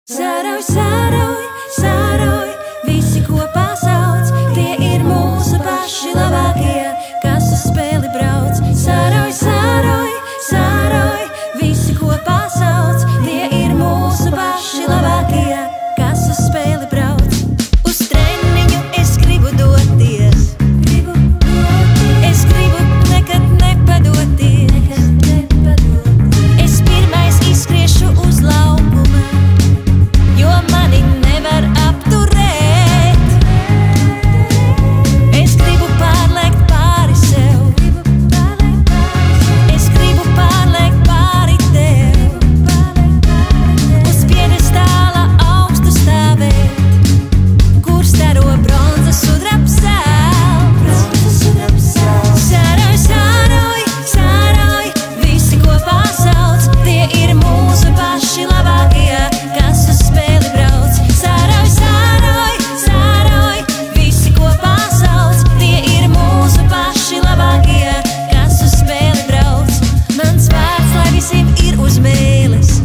Sārauj, sārauj, sārauj, visi kopā sauc, tie ir mūsu paši labākie, kas uz spēli brauc. Sārauj, sārauj, sārauj, visi kopā sauc, tie ir mūsu paši labākie, kas uz spēli brauc. Uz treniņu es gribu doties, es gribu nekad nepadoties, es pirmais izskriešu uz laukuma, jo mani nevar apturēt. Es gribu pārliekt pāri sev, es gribu pārliekt pāri tev, uz piedestāla augstu stāvēt, kur staro bronzas sudrabs zelts. Sārauj, sārauj, sārauj, visi kopā sauc, tie ir mūsu paši labākie, kas uz spēli brauc. Sārauj, sārauj, sārauj, visi kopā sauc, tie ir mūsu paši labākie, kas uz spēli brauc. Mans vārds, lai visiem ir uz mēles,